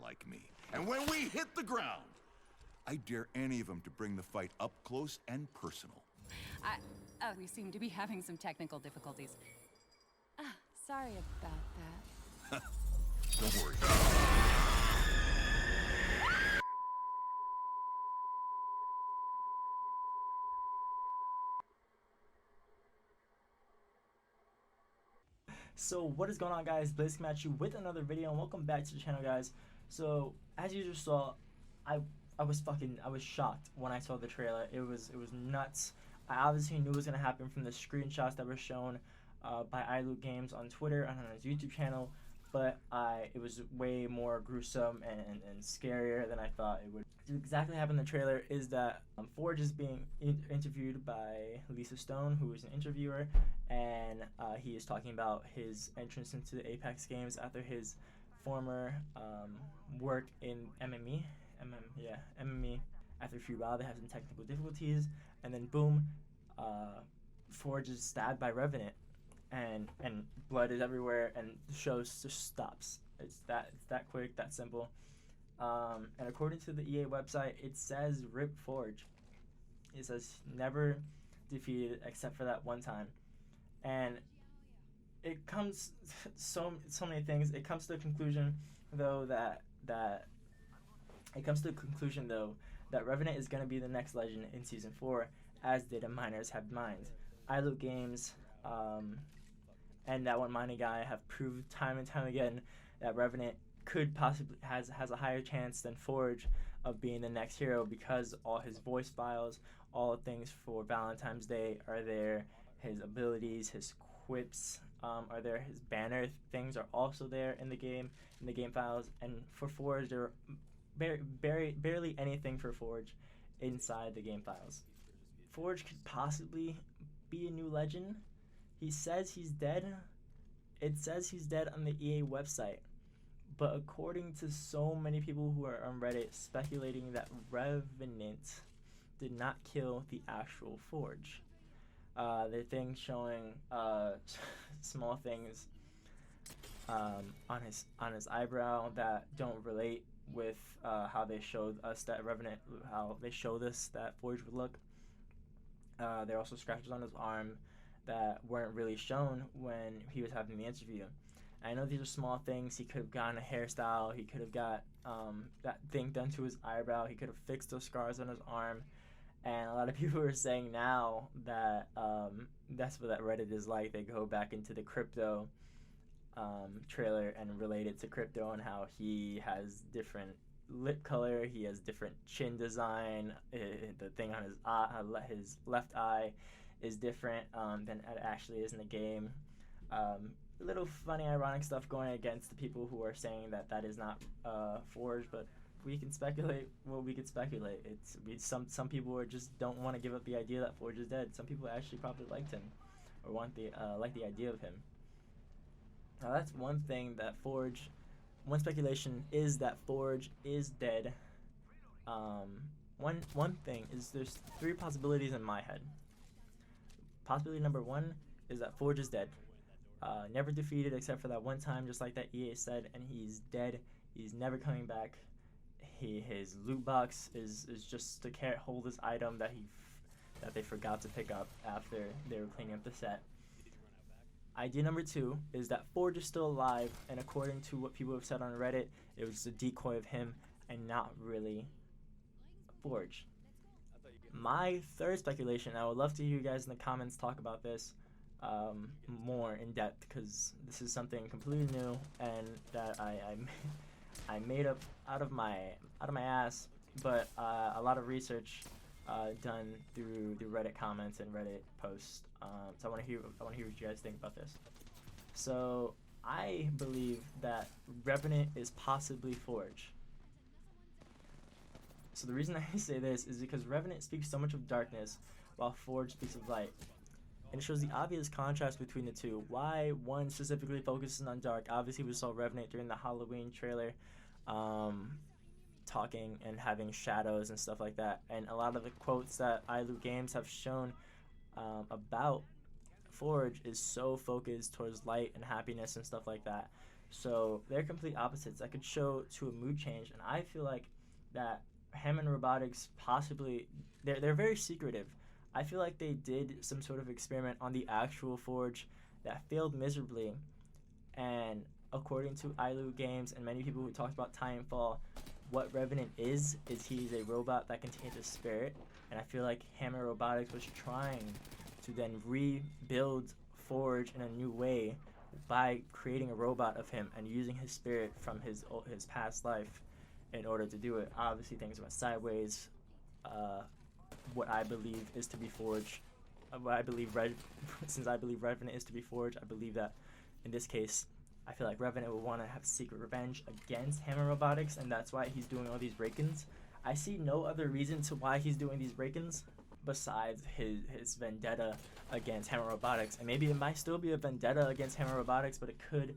like me. And when we hit the ground, I dare any of them to bring the fight up close and personal. We seem to be having some technical difficulties. Sorry about that. Don't worry. So what is going on, guys? Blaze coming at you with another video, and welcome back to the channel, guys. So as you just saw, I was shocked when I saw the trailer. It was nuts. I obviously knew it was gonna happen from the screenshots that were shown by iLoot Games on Twitter and on his YouTube channel, but it was way more gruesome and scarier than I thought it would. What exactly happened in the trailer is that Forge is being interviewed by Lisa Stone, who is an interviewer, and he is talking about his entrance into the Apex games after his former work in MME. After a few while, they have some technical difficulties, and then boom, Forge is stabbed by Revenant, and blood is everywhere, and the show just stops. It's that quick, that simple. And according to the EA website, it says RIP Forge. It says never defeated except for that one time. And it comes so many things. It comes to the conclusion though that Revenant is gonna be the next legend in season 4, as data miners have mined. iLoot Games and that one mining guy have proved time and time again that Revenant could possibly has a higher chance than Forge of being the next hero, because all his voice files, all the things for Valentine's Day are there, his abilities, his quips are there, his banner things are also there in the game files. And for Forge, there are barely anything for Forge inside the game files. Forge could possibly be a new legend. He says he's dead. It says he's dead on the EA website. But according to so many people who are on Reddit speculating that Revenant did not kill the actual Forge. There are things showing small things on his eyebrow that don't relate with how they showed us that Revenant, how they showed us that Forge would look. There are also scratches on his arm that weren't really shown when he was having the interview. I know these are small things. He could have gotten a hairstyle. He could have got that thing done to his eyebrow. He could have fixed those scars on his arm. And a lot of people are saying now that that's what that Reddit is like. They go back into the Crypto trailer and relate it to Crypto, and how he has different lip color. He has different chin design. The thing on his left eye is different than it actually is in the game. Little funny, ironic stuff going against the people who are saying that that is not Forge, but we can speculate what we could speculate. Some people are just don't want to give up the idea that Forge is dead. Some people actually probably liked him, or want the like the idea of him. Now that's one thing that Forge. One speculation is that Forge is dead. One thing is there's 3 possibilities in my head. Possibility number 1 is that Forge is dead. Never defeated except for that one time, just like that EA said, and he's dead. He's never coming back. His loot box is just to hold this item that they forgot to pick up after they were cleaning up the set. Idea number 2 is that Forge is still alive, and according to what people have said on Reddit, it was just a decoy of him and not really Forge. My third speculation, I would love to hear you guys in the comments talk about this more in depth, because this is something completely new and that I made up out of my ass, but a lot of research done through the Reddit comments and Reddit posts. So I want to hear what you guys think about this. So I believe that Revenant is possibly Forge. So the reason I say this is because Revenant speaks so much of darkness, while Forge speaks of light. And it shows the obvious contrast between the two. Why one specifically focuses on dark. Obviously we saw Revenant during the Halloween trailer, talking and having shadows and stuff like that. And a lot of the quotes that iLoot Games have shown about Forge is so focused towards light and happiness and stuff like that. So they're complete opposites. That could show to a mood change, and I feel like that Hammond Robotics possibly they're very secretive. I feel like they did some sort of experiment on the actual Forge that failed miserably, and according to iLoot Games and many people who talked about Titanfall, what Revenant is he's a robot that contains a spirit, and I feel like Hammond Robotics was trying to then rebuild Forge in a new way by creating a robot of him and using his spirit from his past life in order to do it. Obviously, things went sideways. What I believe is to be Forge, since I believe Revenant is to be Forge, I believe that in this case, I feel like Revenant will want to have secret revenge against Hammond Robotics, and that's why he's doing all these break-ins. I see no other reason to why he's doing these break-ins besides his vendetta against Hammond Robotics, and maybe it might still be a vendetta against Hammond Robotics, but it could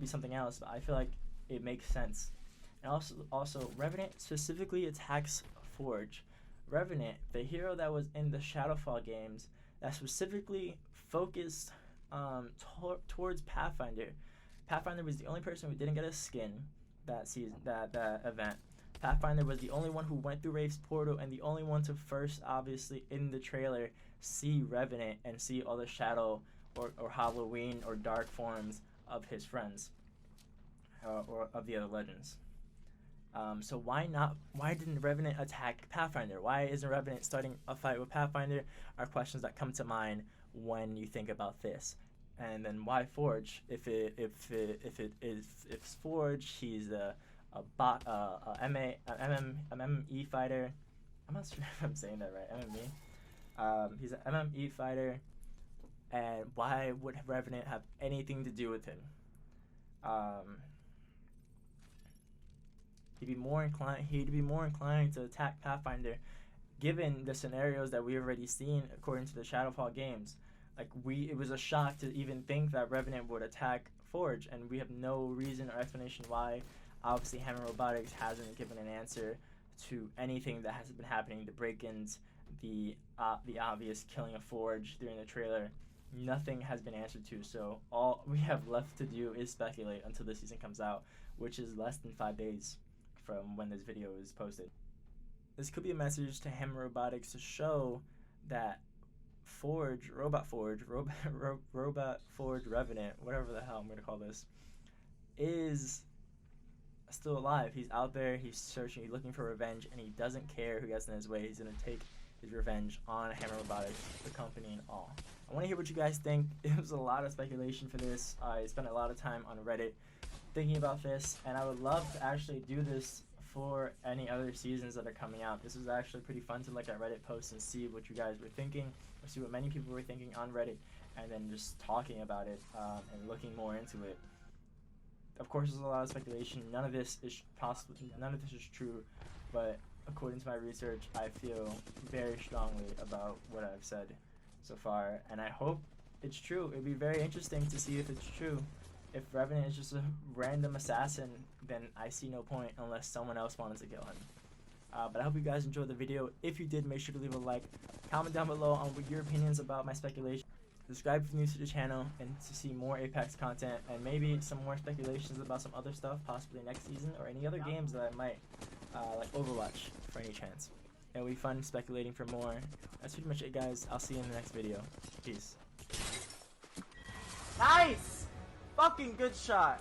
be something else. But I feel like it makes sense. And also Revenant specifically attacks Forge. Revenant, the hero that was in the Shadowfall games, that specifically focused towards Pathfinder. Pathfinder was the only person who didn't get a skin that season, that event. Pathfinder was the only one who went through Wraith's portal and the only one to first, obviously, in the trailer, see Revenant and see all the shadow or Halloween or dark forms of his friends or of the other legends. So why didn't Revenant attack Pathfinder? Why isn't Revenant starting a fight with Pathfinder? Are questions that come to mind when you think about this. And then why Forge? If it's Forge, he's a MME fighter. I'm not sure if I'm saying that right. MME. He's an MME fighter, and why would Revenant have anything to do with him? He'd be more inclined to attack Pathfinder, given the scenarios that we've already seen according to the Shadowfall games. Like it was a shock to even think that Revenant would attack Forge, and we have no reason or explanation why. Obviously, Hammond Robotics hasn't given an answer to anything that has been happening. The break-ins, the obvious killing of Forge during the trailer, nothing has been answered to. So all we have left to do is speculate until the season comes out, which is less than 5 days from when this video is posted. This could be a message to Hammond Robotics to show that Robot Forge Revenant, whatever the hell I'm going to call this, is still alive. He's out there, he's searching, he's looking for revenge, and he doesn't care who gets in his way. He's going to take his revenge on Hammond Robotics, the company, and all. I want to hear what you guys think. It was a lot of speculation for this. I spent a lot of time on Reddit thinking about this, and I would love to actually do this for any other seasons that are coming out. This was actually pretty fun to look at Reddit posts and see what you guys were thinking, or see what many people were thinking on Reddit, and then just talking about it and looking more into it. Of course, there's a lot of speculation. None of this is true, but according to my research, I feel very strongly about what I've said so far, and I hope it's true. It'd be very interesting to see if it's true. If Revenant is just a random assassin, then I see no point unless someone else wanted to kill him. But I hope you guys enjoyed the video. If you did, make sure to leave a like. Comment down below on what your opinions about my speculation. Subscribe if you're new to the channel and to see more Apex content and maybe some more speculations about some other stuff, possibly next season or any other games that I might like Overwatch for any chance. It'll be fun speculating for more. That's pretty much it, guys. I'll see you in the next video. Peace. Nice! Fucking good shot.